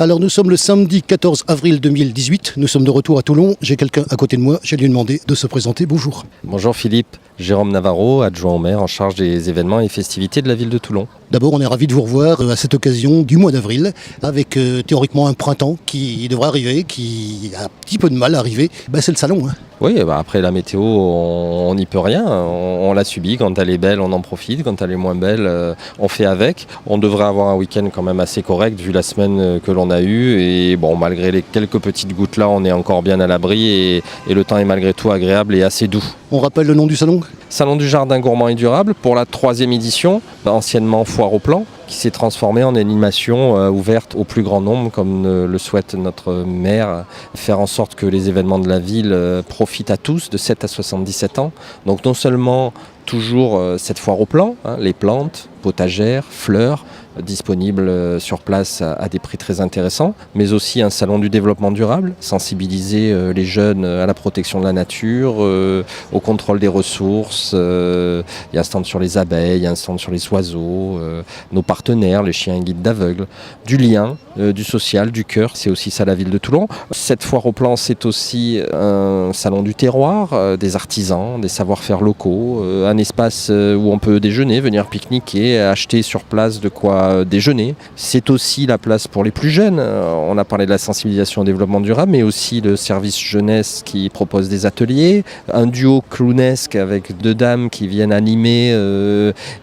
Alors nous sommes le samedi 14 avril 2018, nous sommes de retour à Toulon. J'ai quelqu'un à côté de moi, je vais lui demander de se présenter. Bonjour. Bonjour Philippe, Jérôme Navarro, adjoint au maire en charge des événements et festivités de la ville de Toulon. D'abord on est ravis de vous revoir à cette occasion du mois d'avril, avec théoriquement un printemps qui devrait arriver, qui a un petit peu de mal à arriver. C'est le salon. Oui, après la météo, on n'y peut rien, on la subit. Quand elle est belle, on en profite, quand elle est moins belle, on fait avec. On devrait avoir un week-end quand même assez correct vu la semaine que l'on a eue. Et bon, malgré les quelques petites gouttes là, on est encore bien à l'abri et le temps est malgré tout agréable et assez doux. On rappelle le nom du salon ? Salon du jardin gourmand et durable pour la 3e édition, anciennement foire au plan, qui s'est transformée en animation ouverte au plus grand nombre, comme le souhaite notre maire, faire en sorte que les événements de la ville profitent à tous, de 7 à 77 ans. Donc non seulement toujours cette foire au plan, les plantes, potagères, fleurs, disponibles sur place à des prix très intéressants, mais aussi un salon du développement durable, sensibiliser les jeunes à la protection de la nature, au contrôle des ressources. Il y a un stand sur les abeilles, il y a un stand sur les oiseaux, nos partenaires, les chiens guides d'aveugles, du lien, du social, du cœur, c'est aussi ça la ville de Toulon. Cette foire au plan, c'est aussi un salon du terroir, des artisans, des savoir-faire locaux, un espace où on peut déjeuner, venir pique-niquer, acheter sur place de quoi déjeuner. C'est aussi la place pour les plus jeunes. On a parlé de la sensibilisation au développement durable, mais aussi le service jeunesse qui propose des ateliers, un duo clownesque avec 2 dames qui viennent animer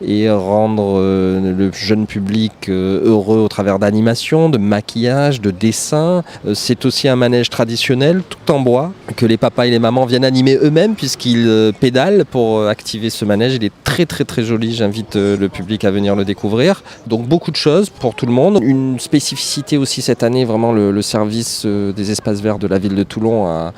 et rendre le jeune public heureux au travers d'animations, de maquillage, de dessins. C'est aussi un manège traditionnel tout en bois que les papas et les mamans viennent animer eux-mêmes puisqu'ils pédalent pour activer ce manège. Il est très très très joli, j'invite le public à venir le découvrir. Donc beaucoup de choses pour tout le monde. Une spécificité aussi cette année, vraiment le service des espaces verts de la ville de Toulon a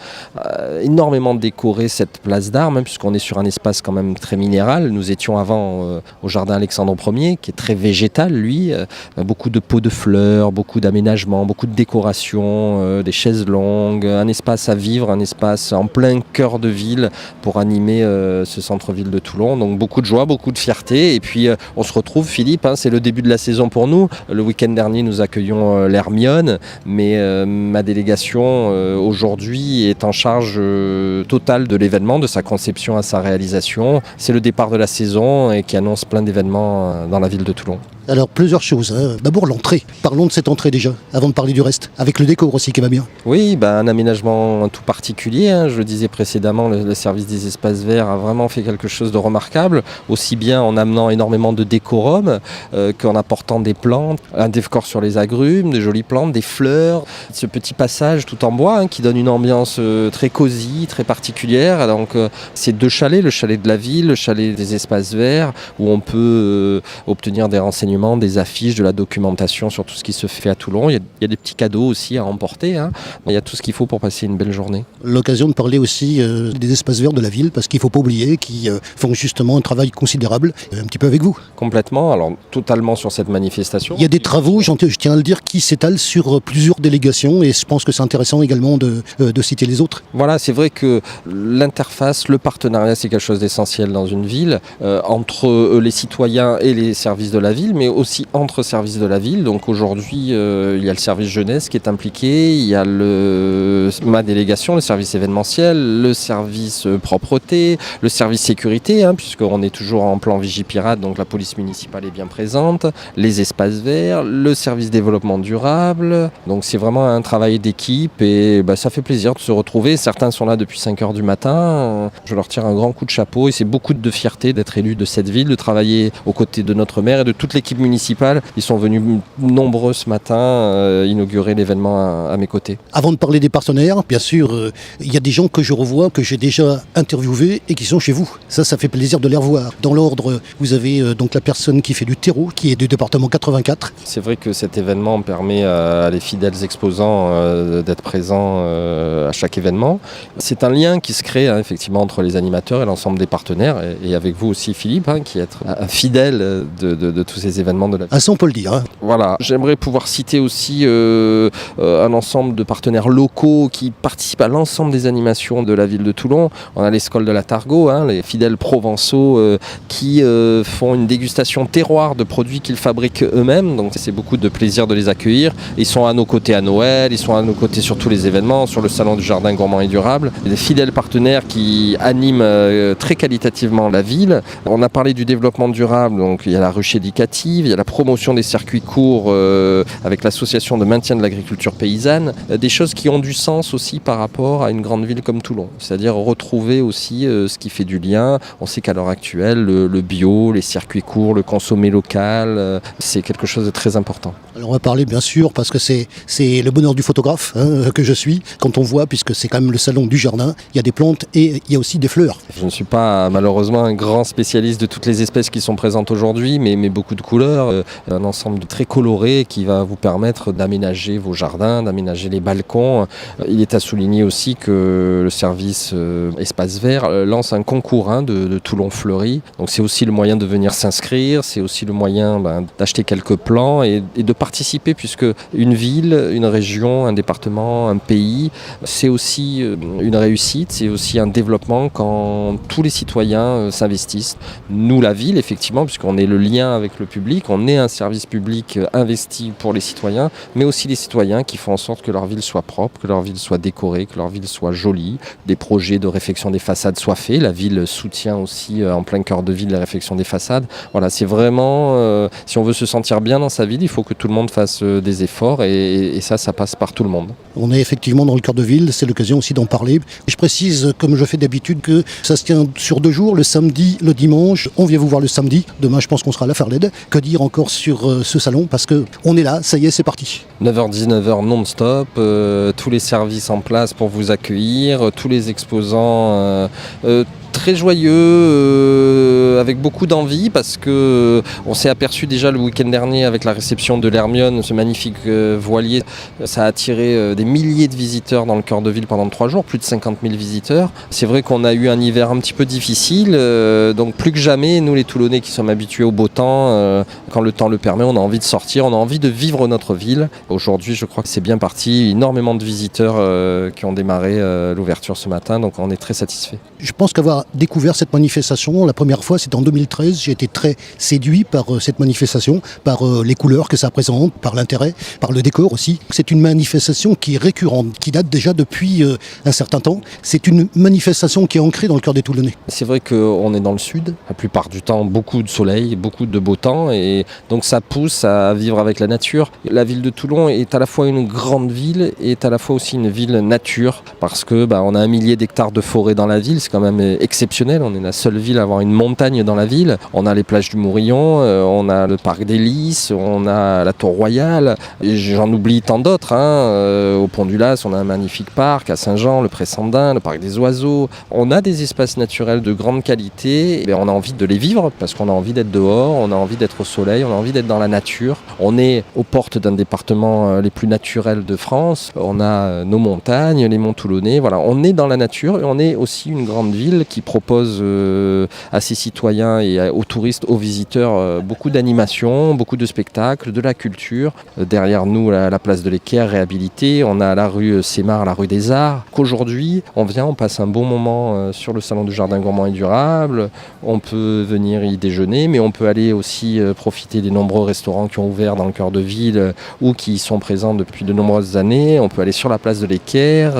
énormément décoré cette place d'Armes, puisqu'on est sur un espace quand même très minéral. Nous étions avant au jardin Alexandre Ier, qui est très végétal lui, beaucoup de pots de fleurs, beaucoup d'aménagements, beaucoup de décorations, des chaises longues, un espace à vivre, un espace en plein cœur de ville pour animer ce centre-ville de Toulon. Donc beaucoup de joie, beaucoup de fierté. Et puis on se retrouve, Philippe, c'est le début de la saison pour nous. Le week-end dernier, nous accueillons l'Hermione, mais ma délégation aujourd'hui est en charge totale de l'événement, de sa conception à sa réalisation. C'est le départ de la saison et qui annonce plein d'événements dans la ville de Toulon. Alors plusieurs choses. D'abord l'entrée. Parlons de cette entrée déjà, avant de parler du reste. Avec le décor aussi qui va bien. Oui, un aménagement tout particulier. Je le disais précédemment, le service des espaces verts a vraiment fait quelque chose de remarquable, aussi bien en amenant énormément de décorum qu'en apportant des plantes, un décor sur les agrumes, de jolies plantes, des fleurs. Ce petit passage tout en bois qui donne une ambiance très cosy, très particulière. Donc c'est 2 chalets, le chalet de la ville, le chalet des espaces verts, où on peut obtenir des renseignements, des affiches, de la documentation sur tout ce qui se fait à Toulon. Il y a des petits cadeaux aussi à emporter. Il y a tout ce qu'il faut pour passer une belle journée. L'occasion de parler aussi des espaces verts de la ville, parce qu'il ne faut pas oublier qu'ils font justement un travail considérable, un petit peu avec vous. Complètement, alors totalement sur cette manifestation. Il y a des travaux, je tiens à le dire, qui s'étalent sur plusieurs délégations et je pense que c'est intéressant également de citer les autres. Voilà, c'est vrai que l'interface, le partenariat, c'est quelque chose d'essentiel dans une ville, entre les citoyens et les services de la ville, mais aussi entre services de la ville. Donc aujourd'hui, il y a le service jeunesse qui est impliqué, il y a ma délégation, le service événementiel, le service propreté, le service sécurité, puisqu'on est toujours en plan Vigipirate, donc la police municipale est bien présente, les espaces verts, le service développement durable. Donc c'est vraiment un travail d'équipe et ça fait plaisir de se retrouver. Certains sont là depuis 5h du matin. Je leur tire un grand coup de chapeau et c'est beaucoup de fierté d'être élu de cette ville, de travailler aux côtés de notre maire et de toute l'équipe municipale. Ils sont venus nombreux ce matin inaugurer l'événement à mes côtés. Avant de parler des partenaires, bien sûr, il y a des gens que je revois, que j'ai déjà interviewés et qui sont chez vous. Ça fait plaisir de les revoir. Dans l'ordre, vous avez donc la personne qui fait du terreau, qui est du département 84. C'est vrai que cet événement permet à les fidèles exposants d'être présents à chaque événement. C'est un lien qui se crée effectivement entre les animateurs et l'ensemble des partenaires et avec vous aussi Philippe, qui êtes un fidèle de tous ces événements de la ville. Ah, ça on peut le dire. Voilà, j'aimerais pouvoir citer aussi un ensemble de partenaires locaux qui participent à l'ensemble des animations de la ville de Toulon. On a l'Escole de la Targo, les fidèles provençaux qui font une dégustation terroir de produits qu'ils fabriquent eux-mêmes. Donc c'est beaucoup de plaisir de les accueillir. Ils sont à nos côtés à Noël, ils sont à nos côtés sur tous les événements, sur le salon du jardin gourmand et durable. Des fidèles partenaires qui animent très qualitativement la ville. On a parlé du développement durable, donc il y a la ruche éducative, il y a la promotion des circuits courts avec l'association de maintien de l'agriculture paysanne. Des choses qui ont du sens aussi par rapport à une grande ville comme Toulon. C'est-à-dire retrouver aussi ce qui fait du lien. On sait qu'à l'heure actuelle, le bio, les circuits courts, le consommé local, c'est quelque chose de très important. Alors on va parler bien sûr, parce que c'est le bonheur du photographe que je suis, quand on voit, puisque c'est quand même le salon du jardin, il y a des plantes et il y a aussi des fleurs. Je ne suis pas malheureusement un grand spécialiste de toutes les espèces qui sont présentes aujourd'hui, mais beaucoup de couleurs, un ensemble très coloré qui va vous permettre d'aménager vos jardins, d'aménager les balcons. Il est à souligner aussi que le service Espace Vert lance un concours de Toulon Fleuri. Donc c'est aussi le moyen de venir s'inscrire, c'est aussi le moyen d'acheter quelques plants et de participer, puisque une ville, une région, un département, un pays, c'est aussi une réussite, c'est aussi un développement quand tous les citoyens s'investissent. Nous, la ville, effectivement, puisqu'on est le lien avec le public, on est un service public investi pour les citoyens, mais aussi les citoyens qui font en sorte que leur ville soit propre, que leur ville soit décorée, que leur ville soit jolie, des projets de réfection des façades soient faits. La ville soutient aussi en plein cœur de ville la réfection des façades. Voilà, c'est vraiment, si on veut se sentir bien dans sa ville, il faut que tout le monde fasse des efforts et ça passe par tout le monde. On est effectivement dans le cœur de ville, c'est l'occasion aussi d'en parler. Je précise, comme je fais d'habitude, que ça se tient sur 2 jours, le samedi, le dimanche. On vient vous voir le samedi. Demain, je pense qu'on sera à la Farled. Que dire encore sur ce salon, parce qu'on est là, ça y est, c'est parti. 9h-19h non-stop, tous les services en place pour vous accueillir, tous les exposants très joyeux, avec beaucoup d'envie, parce que on s'est aperçu déjà le week-end dernier avec la réception de l'Hermione, ce magnifique voilier. Ça a attiré des milliers de visiteurs dans le cœur de ville pendant 3 jours, plus de 50 000 visiteurs. C'est vrai qu'on a eu un hiver un petit peu difficile, donc plus que jamais, nous les Toulonnais qui sommes habitués au beau temps, quand le temps le permet, on a envie de sortir, on a envie de vivre notre ville. Aujourd'hui, je crois que c'est bien parti, énormément de visiteurs qui ont démarré l'ouverture ce matin, donc on est très satisfait. Je pense qu'avoir découvert cette manifestation, la première fois c'était en 2013, j'ai été très séduit par cette manifestation, par les couleurs que ça présente, par l'intérêt, par le décor aussi. C'est une manifestation qui est récurrente, qui date déjà depuis un certain temps. C'est une manifestation qui est ancrée dans le cœur des Toulonnais. C'est vrai qu'on est dans le sud, la plupart du temps beaucoup de soleil, beaucoup de beau temps, et donc ça pousse à vivre avec la nature. La ville de Toulon est à la fois une grande ville et est à la fois aussi une ville nature, parce que on a 1 millier d'hectares de forêt dans la ville, c'est quand même exceptionnel. On est la seule ville à avoir une montagne dans la ville. On a les plages du Mourillon, on a le parc des Lys, on a la Tour Royale, et j'en oublie tant d'autres. Au Pont du Las, on a un magnifique parc, à Saint-Jean, le Pré-Sandin, le parc des oiseaux. On a des espaces naturels de grande qualité, et on a envie de les vivre parce qu'on a envie d'être dehors, on a envie d'être au soleil, on a envie d'être dans la nature. On est aux portes d'un département les plus naturels de France. On a nos montagnes, les monts toulonnais. Voilà, on est dans la nature et on est aussi une grande ville qui propose à ses citoyens et aux touristes, aux visiteurs, beaucoup d'animations, beaucoup de spectacles, de la culture. Derrière nous, la place de l'Équerre réhabilitée, on a la rue Sémar, la rue des Arts. Qu'aujourd'hui, on vient, on passe un bon moment sur le salon du jardin gourmand et durable. On peut venir y déjeuner, mais on peut aller aussi profiter des nombreux restaurants qui ont ouvert dans le cœur de ville ou qui sont présents depuis de nombreuses années. On peut aller sur la place de l'Équerre,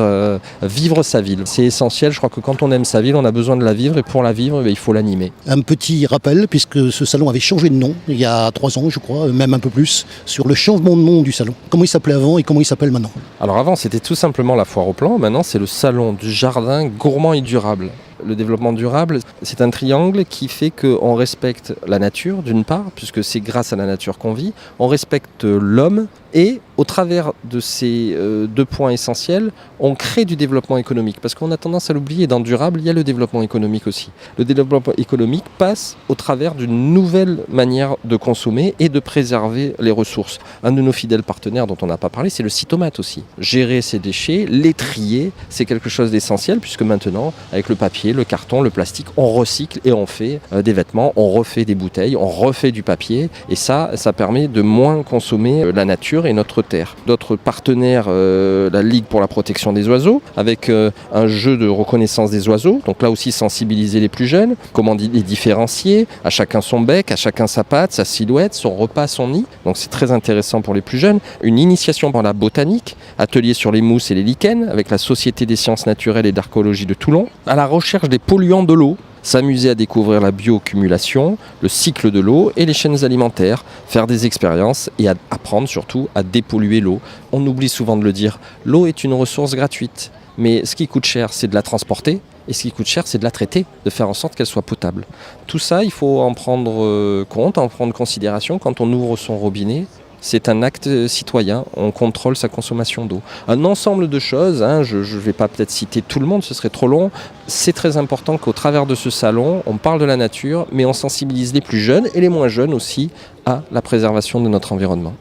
vivre sa ville. C'est essentiel, je crois que quand on aime sa ville, on a besoin de la vivre, et pour la vivre, il faut l'animer. Un petit rappel, puisque ce salon avait changé de nom il y a 3 ans, je crois, même un peu plus, sur le changement de nom du salon. Comment il s'appelait avant et comment il s'appelle maintenant? Alors avant, c'était tout simplement la foire au plan. Maintenant, c'est le salon du jardin gourmand et durable. Le développement durable, c'est un triangle qui fait qu'on respecte la nature, d'une part, puisque c'est grâce à la nature qu'on vit, on respecte l'homme et Au travers de ces 2 points essentiels, on crée du développement économique. Parce qu'on a tendance à l'oublier, dans le durable, il y a le développement économique aussi. Le développement économique passe au travers d'une nouvelle manière de consommer et de préserver les ressources. Un de nos fidèles partenaires dont on n'a pas parlé, c'est le Cytomate aussi. Gérer ces déchets, les trier, c'est quelque chose d'essentiel puisque maintenant, avec le papier, le carton, le plastique, on recycle et on fait des vêtements, on refait des bouteilles, on refait du papier et ça permet de moins consommer la nature et notre terre. D'autres partenaires, la Ligue pour la protection des oiseaux, avec un jeu de reconnaissance des oiseaux, donc là aussi sensibiliser les plus jeunes, comment les différencier, à chacun son bec, à chacun sa patte, sa silhouette, son repas, son nid, donc c'est très intéressant pour les plus jeunes. Une initiation dans la botanique, atelier sur les mousses et les lichens, avec la Société des sciences naturelles et d'archéologie de Toulon, à la recherche des polluants de l'eau, s'amuser à découvrir la bioaccumulation, le cycle de l'eau et les chaînes alimentaires, faire des expériences et apprendre surtout à dépolluer l'eau. On oublie souvent de le dire, l'eau est une ressource gratuite, mais ce qui coûte cher, c'est de la transporter et ce qui coûte cher, c'est de la traiter, de faire en sorte qu'elle soit potable. Tout ça, il faut en prendre compte, en prendre considération quand on ouvre son robinet. C'est un acte citoyen, on contrôle sa consommation d'eau. Un ensemble de choses, je ne vais pas peut-être citer tout le monde, ce serait trop long. C'est très important qu'au travers de ce salon, on parle de la nature, mais on sensibilise les plus jeunes et les moins jeunes aussi à la préservation de notre environnement.